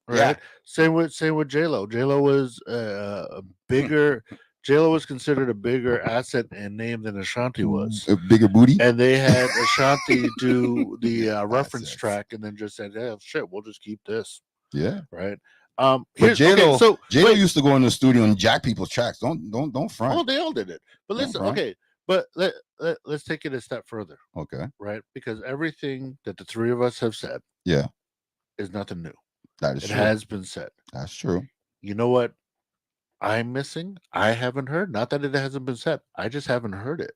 Right. Yeah. Same with J-Lo. J-Lo was a bigger. J-Lo was considered a bigger asset and name than Ashanti was. A bigger booty. And they had Ashanti do the reference track, and then just said, "Yeah, shit, we'll just keep this." Yeah. Right. But J-Lo used to go in the studio and jack people's tracks. Don't front. Oh, they all did it. But listen, okay. But let's take it a step further. Okay. Right? Because everything that the three of us have said, is nothing new. That is true. It has been said. That's true. You know what I'm missing? I haven't heard. Not that it hasn't been said. I just haven't heard it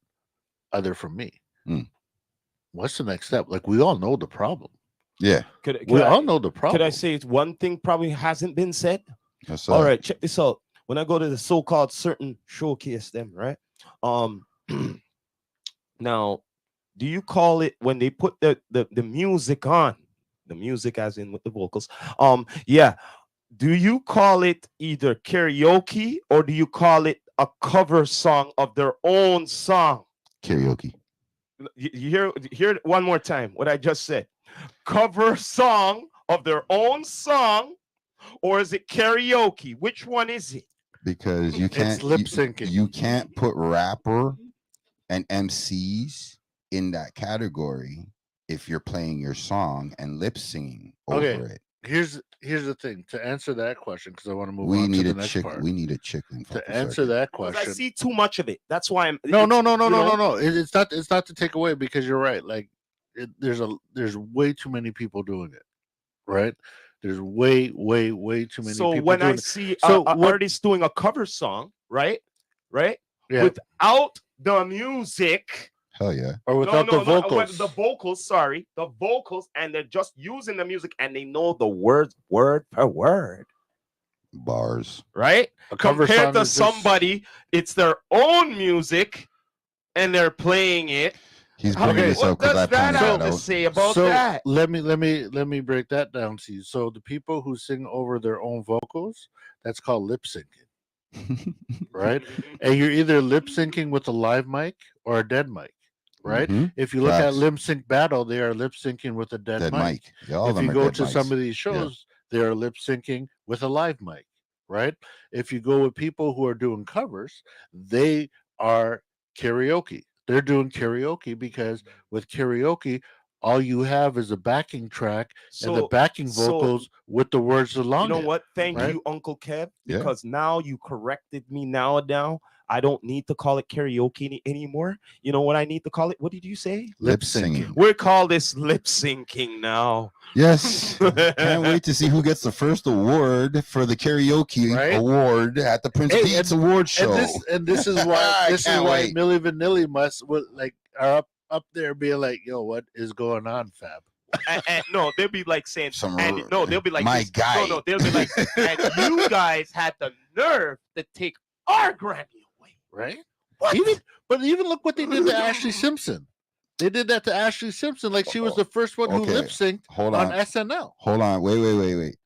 other from me. What's the next step? Like, we all know the problem. Yeah. We all know the problem. Could I say it's one thing probably hasn't been said? Yes, all right, check this out. When I go to the so-called certain showcase them, right? Now, do you call it when they put the music on? The music as in with the vocals. Do you call it either karaoke or do you call it a cover song of their own song? Karaoke. You hear it one more time what I just said. Cover song of their own song, or is it karaoke? Which one is it? Because you can't it's lip syncing. You can't put rapper and MCs in that category if you're playing your song and lip singing Okay. over it. Here's the thing. To answer that question, because I want to move We on to need the a next chick. part. We need a chicken. To answer that Because I question, see too much of it. That's why I'm. no. it's, It's not. It's not to take away, because you're right. Like, there's way too many people doing it. Right? There's way too many So people when I doing it. see So a what? artist doing a cover song, right, Yeah. without the music, Hell yeah. Or without the vocals. the vocals, sorry, the vocals, and they're just using the music and they know the words word per word, Bars. right? A cover Compared song to is just- somebody, it's their own music and they're playing it. He's bringing this up What because does I that pointed have that to out. say about so that? let me break that down to you. So the people who sing over their own vocals, that's called lip syncing, right? And you're either lip syncing with a live mic or a dead mic, right? Mhm. If you look at Facts. lip sync battle, they are lip syncing with a dead, Dead mic. mic. Yeah, all of If them you are go dead to some mics. of these shows, they are lip syncing with a live mic, right? If you go with people who are doing covers, they are karaoke. They're doing karaoke because with karaoke, all you have is a backing track and the backing vocals with the words along You know it. what? Thank right? you, Uncle Kev, Yeah. because now you corrected me. Now, I don't need to call it karaoke anymore. You know what I need to call it? What did you say? Lip singing. We call this lip syncing now. Yes. Can't wait to see who gets the first award for the karaoke Right? award at the Prince Hey, Pete's award show. And this is why I this is can't why wait. Milli Vanilli are up there being like, yo, what is going on, Fab? And no, they'll be like saying, they'll be like, my this. guy. No, they'll be like, and you guys had the nerve to take our Grammy away, right? What? Even look what they did to Ashley Simpson. They did that to Ashley Simpson, like she was the first one who Okay, lip synced hold on on. SNL. Hold on. Wait.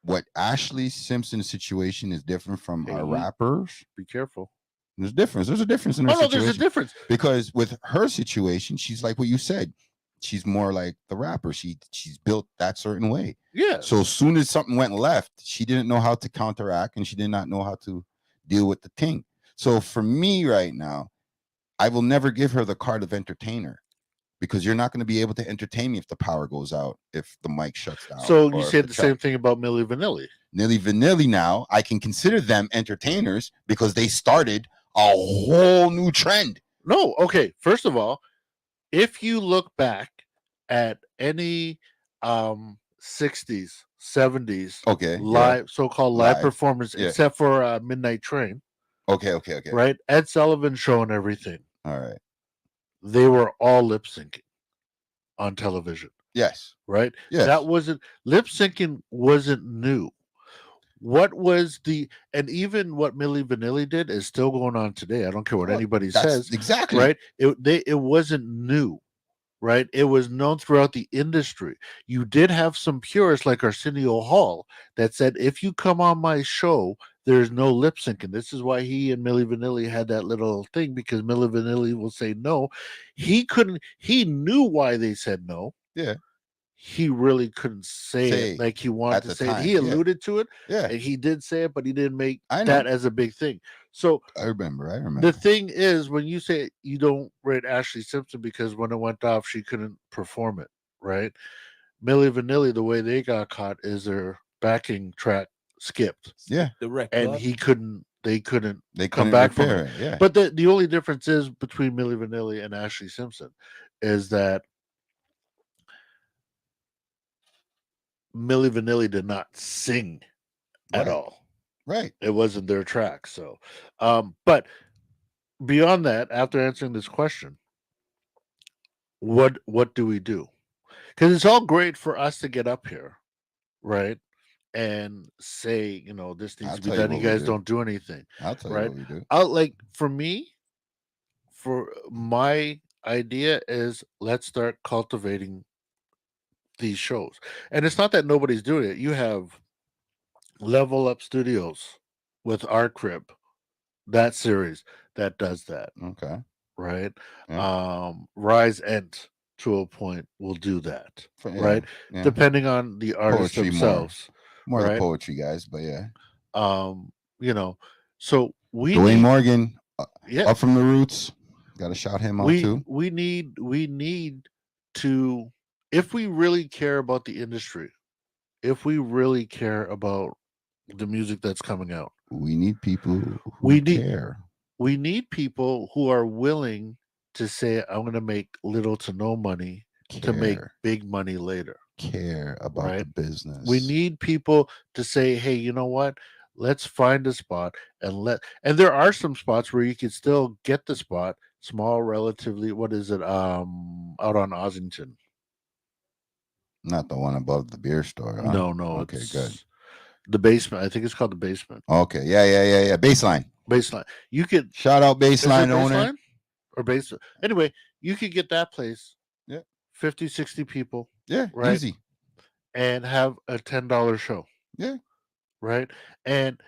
What Ashley Simpson's situation is different from our rappers. Be careful. There's a difference. There's a difference in her Oh no, situation. there's a difference. Because with her situation, she's like what you said. She's more like the rapper. She's built that certain way. Yeah. So as soon as something went left, she didn't know how to counteract and she did not know how to deal with the thing. So for me right now, I will never give her the card of entertainer because you're not going to be able to entertain me if the power goes out, if the mic shuts down. So you said the same thing about Milli Vanilli. Milli Vanilli now, I can consider them entertainers because they started a whole new trend. No, okay. First of all, if you look back at any 60s, 70s live so-called live performance, except for Midnight Train. Okay. Right? Ed Sullivan Show and everything. All right. They were all lip syncing on television. Yes. Right? Yes. That wasn't lip syncing wasn't new. What was and even what Milli Vanilli did is still going on today. I don't care what anybody says. Exactly. Right? It wasn't new. Right? It was known throughout the industry. You did have some purists like Arsenio Hall that said, if you come on my show, there's no lip syncing. This is why he and Milli Vanilli had that little thing, because Milli Vanilli will say no. He knew why they said no. Yeah. He really couldn't say it like he wanted to say it. He alluded to it. Yeah. And he did say it, but he didn't make that as a big thing. So I remember. The thing is, when you say you don't rate Ashley Simpson because when it went off, she couldn't perform it, right? Milli Vanilli, the way they got caught is their backing track skipped. Yeah. The record. And they couldn't come back from it. Yeah. But the only difference is between Milli Vanilli and Ashley Simpson is that Milli Vanilli did not sing at all. Right. It wasn't their track. So, but beyond that, after answering this question, what do we do? Because it's all great for us to get up here, right? And say, this needs to be done. You guys don't do anything. I'll tell right? you what we do. For me, for my idea is let's start cultivating these shows. And it's not that nobody's doing it. You have Level Up Studios with Art Crib, that series that does that. Okay. Right. Yeah. Rise End to a point will do that. Right. Yeah. Depending on the artists themselves. More the poetry guys, but yeah. So we Dwayne Morgan, up from the roots. Gotta shout him out too. We need to, if we really care about the industry, if we really care about the music that's coming out, we need people who we need care. we need people who are willing to say, I'm going to make little to no money to make Care. big money later. Care about Right. the business. We need people to say, hey, you know what? Let's find a spot and there are some spots where you can still get the spot small relatively. What is it? Out on Ossington. Not the one above the beer store. Huh? No, Okay, it's good. the basement. I think it's called the basement. Okay, yeah. Baseline. Baseline. You could Shout out is it Baseline owner. baseline or base. Anyway, you could get that place. Yeah. 50, 60 people. Yeah, Right. easy. And have a $10 show. Yeah. Right. And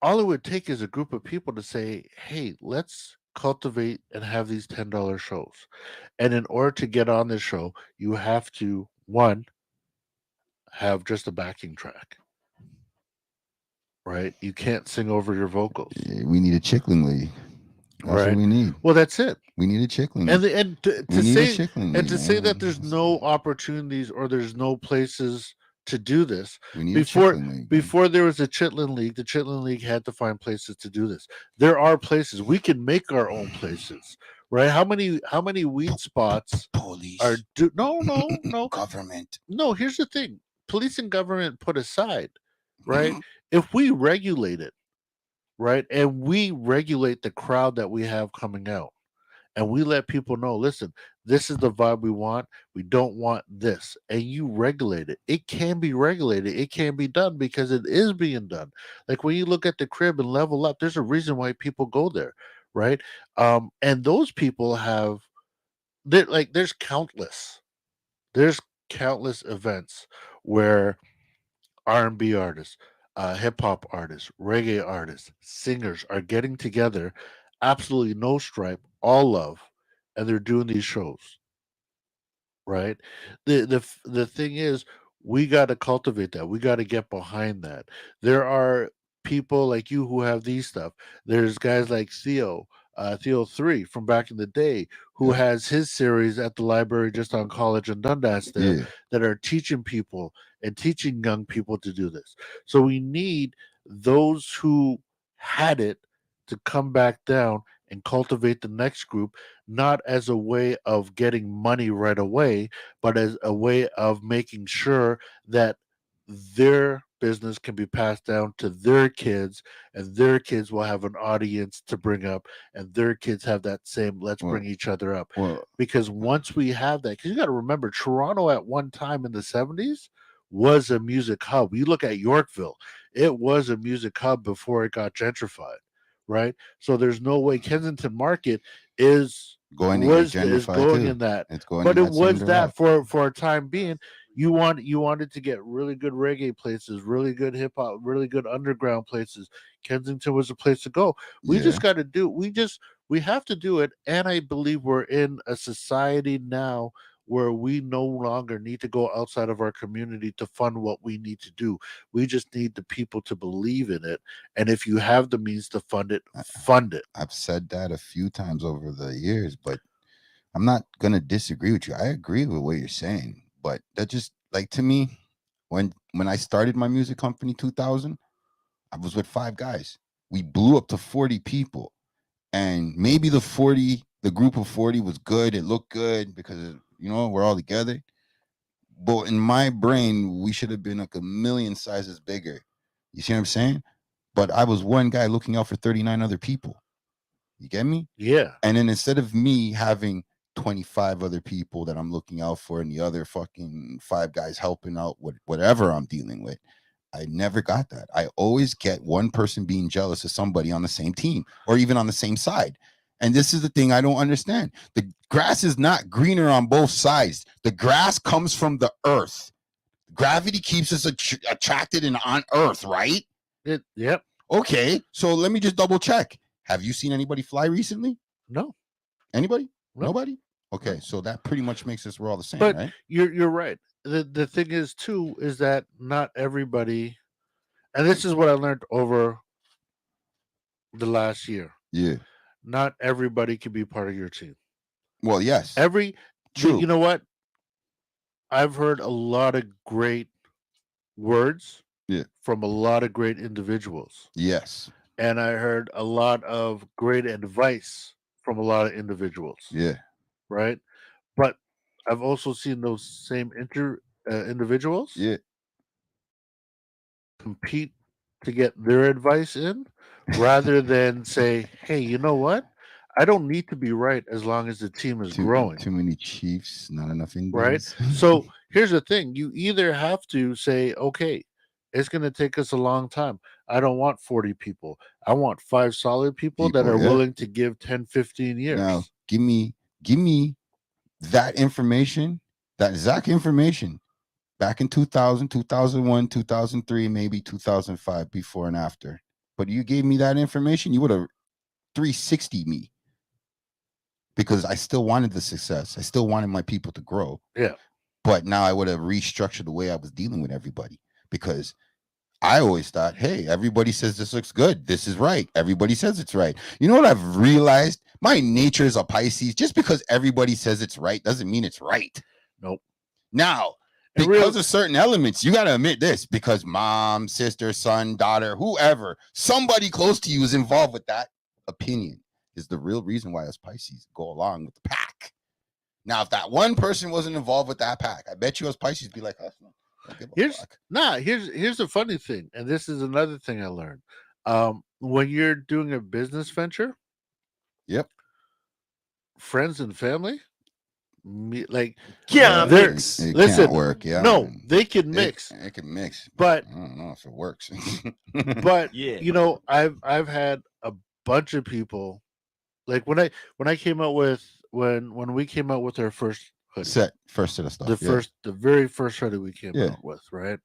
all it would take is a group of people to say, hey, let's cultivate and have these $10 shows. And in order to get on this show, you have to, one, have just a backing track. Right? You can't sing over your vocals. Yeah, we need a chickling league. That's right. what we need. Well, that's it. We need a chickling And league. and to say that there's no opportunities or there's no places to do this. We need before a chitlin league. Before there was a Chitlin League, the Chitlin League had to find places to do this. There are places we can make our own places, right? How many weed spots police are no government? No, here's the thing: police and government put aside, right? If we regulate it, right, and we regulate the crowd that we have coming out, and we let people know, listen, this is the vibe we want. We don't want this. And you regulate it. It can be regulated. It can be done because it is being done. Like when you look at the crib and Level Up, there's a reason why people go there, right? And those people have, there's countless events where R&B artists, hip hop artists, reggae artists, singers are getting together, absolutely no stripe, all love, and they're doing these shows. Right? The thing is, we got to cultivate that. We got to get behind that. There are people like you who have these stuff. There's guys like Theo 3 from back in the day, who has his series at the library just on College and Dundas there that are teaching people and teaching young people to do this. So we need those who had it to come back down and cultivate the next group, not as a way of getting money right away, but as a way of making sure that their business can be passed down to their kids, and their kids will have an audience to bring up, and their kids have that same let's bring each other up. Because once we have that, because you got to remember, Toronto at one time in the 70s was a music hub. You look at Yorkville, it was a music hub before it got gentrified. Right, so there's no way Kensington Market is going in that. But it was that for a time being. You wanted to get really good reggae places, really good hip hop, really good underground places. Kensington was a place to go. We just got to do. We have to do it, and I believe we're in a society now where we no longer need to go outside of our community to fund what we need to do. We just need the people to believe in it. And if you have the means to fund it, fund it. I've said that a few times over the years, but I'm not going to disagree with you. I agree with what you're saying, but that just, like, to me, when I started my music company 2000, I was with 5 guys. We blew up to 40 people. And maybe the group of 40 was good. It looked good because, we're all together. But in my brain, we should have been like a million sizes bigger. You see what I'm saying? But I was one guy looking out for 39 other people. You get me? Yeah. And then instead of me having 25 other people that I'm looking out for and the other fucking 5 guys helping out with whatever I'm dealing with, I never got that. I always get one person being jealous of somebody on the same team or even on the same side. And this is the thing I don't understand. The grass is not greener on both sides. The grass comes from the earth. Gravity keeps us attracted and on earth, right? Yep. Okay, so let me just double check. Have you seen anybody fly recently? No. Anybody? No. Nobody? Okay, so that pretty much makes us we're all the same, but right? You're right. The thing is too is that not everybody, and this is what I learned over the last year. Yeah. Not everybody can be part of your team. Well, yes. True. You know what? I've heard a lot of great words from a lot of great individuals. Yes. And I heard a lot of great advice from a lot of individuals. Yeah. Right? But I've also seen those same individuals compete to get their advice in rather than say, hey, you know what? I don't need to be right as long as the team is growing. Too many Chiefs, not enough Indians. Right? So here's the thing. You either have to say, okay, it's going to take us a long time. I don't want 40 people. I want 5 solid people that are willing to give 10, 15 years. Now, give me that information, that exact information back in 2000, 2001, 2003, maybe 2005, before and after. But you gave me that information, you would have 360 me, because I still wanted the success. I still wanted my people to grow. Yeah. But now I would have restructured the way I was dealing with everybody, because I always thought, hey, everybody says this looks good. This is right. Everybody says it's right. You know what I've realized? My nature is a Pisces. Just because everybody says it's right doesn't mean it's right. Nope. Now, because of certain elements, you got to admit this, because mom, sister, son, daughter, whoever, somebody close to you is involved with that opinion, is the real reason why us Pisces go along with the pack. Now, if that one person wasn't involved with that pack, I bet you us Pisces be like, here's the funny thing, and this is another thing I learned. When you're doing a business venture, friends and family, like can't mix. Can't work. Yeah, no, they can mix. It can mix, but I don't know if it works. But you know, I've had a bunch of people, like when I came out with when we came out with our first hoodie, first set of stuff, the very first hoodie we came out with, right?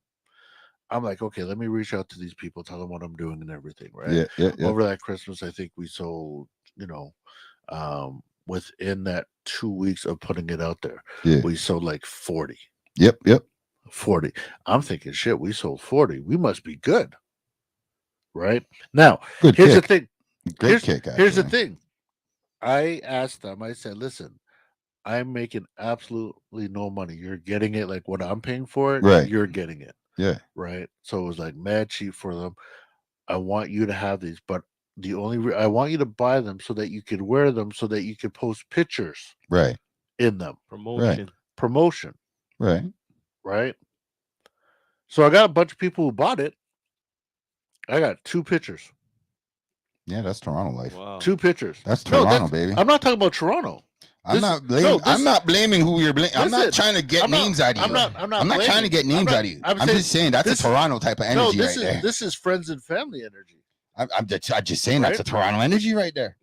I'm like, okay, let me reach out to these people, tell them what I'm doing and everything, right? Over that Christmas, I think we sold, within that 2 weeks of putting it out there, we sold like 40. 40. I'm thinking, shit, we sold 40. We must be good, right? Now, here's the thing. Here's the thing. I asked them, I said, listen, I'm making absolutely no money. You're getting it like what I'm paying for it, right? You're getting it. Yeah. Right. So it was like mad cheap for them. I want you to have these, but I want you to buy them so that you could wear them, so that you could post pictures in them. Promotion. Right. So I got a bunch of people who bought it. I got 2 pictures. Yeah, that's Toronto life. Wow. 2 pictures. That's Toronto, baby. I'm not talking about Toronto. I'm not blaming who you're blaming. I'm not trying to get names out of you. I'm not trying to get names out of you. I'm just saying that's a Toronto type of energy there. This is friends and family energy. I'm just saying that's a Toronto energy right there.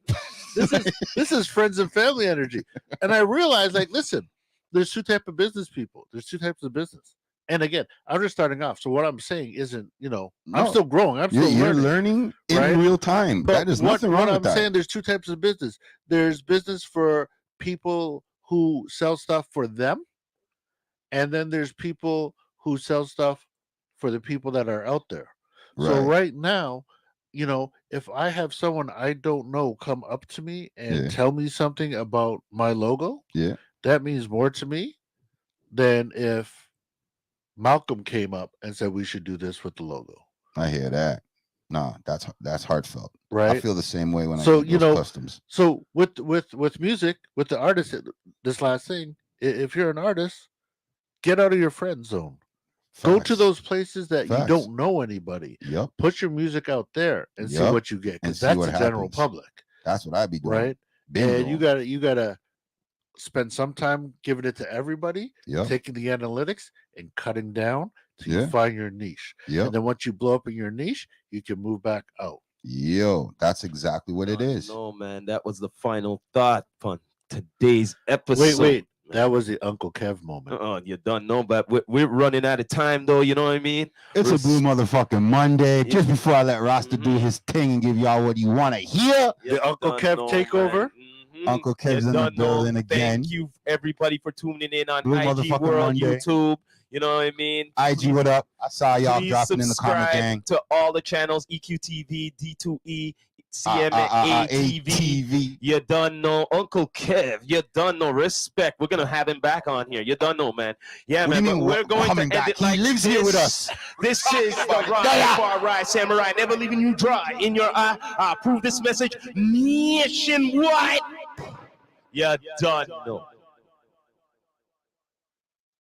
This is friends and family energy. And I realized, like, listen, there's 2 types of business people. There's 2 types of business. And again, I'm just starting off. So what I'm saying isn't, I'm still growing. You're learning in real time. But that is nothing wrong with that. I'm saying, there's 2 types of business. There's business for people who sell stuff for them, and then there's people who sell stuff for the people that are out there. So right now, if I have someone I don't know come up to me and tell me something about my logo, that means more to me than if Malcolm came up and said we should do this with the logo. I hear that. No, that's heartfelt. Right. I feel the same way when I do those customs. So with music, with the artist, this last thing, if you're an artist, get out of your friend zone. Go to those places that you don't know anybody. Put your music out there and see what you get, because that's the general public. That's what I'd be doing. Right. And you gotta spend some time giving it to everybody, taking the analytics and cutting down till you find your niche. And then once you blow up in your niche, you can move back out. That's exactly what it is. No, man, that was the final thought for today's episode. Wait. That was the Uncle Kev moment. You don't know, but we're running out of time, though. You know what I mean? It's a blue motherfucking Monday. Just before I let Rasta do his thing and give y'all what you want to hear. The Uncle Kev takeover. Uncle Kev's in the building again. Thank you, everybody, for tuning in on Blue IG World, Monday. YouTube. You know what I mean? IG, what up? I saw y'all Please dropping in the comment gang. to all the channels: EQTV, D2E, CMA ATV. You done know Uncle Kev. You done know respect. We're gonna have him back on here. You done know, man. Yeah, What do man. you But mean, we're going to coming end back? it He like lives this. here with us. This is the Far Right Samurai, never leaving you dry in your eye. Prove this message nationwide. You done know.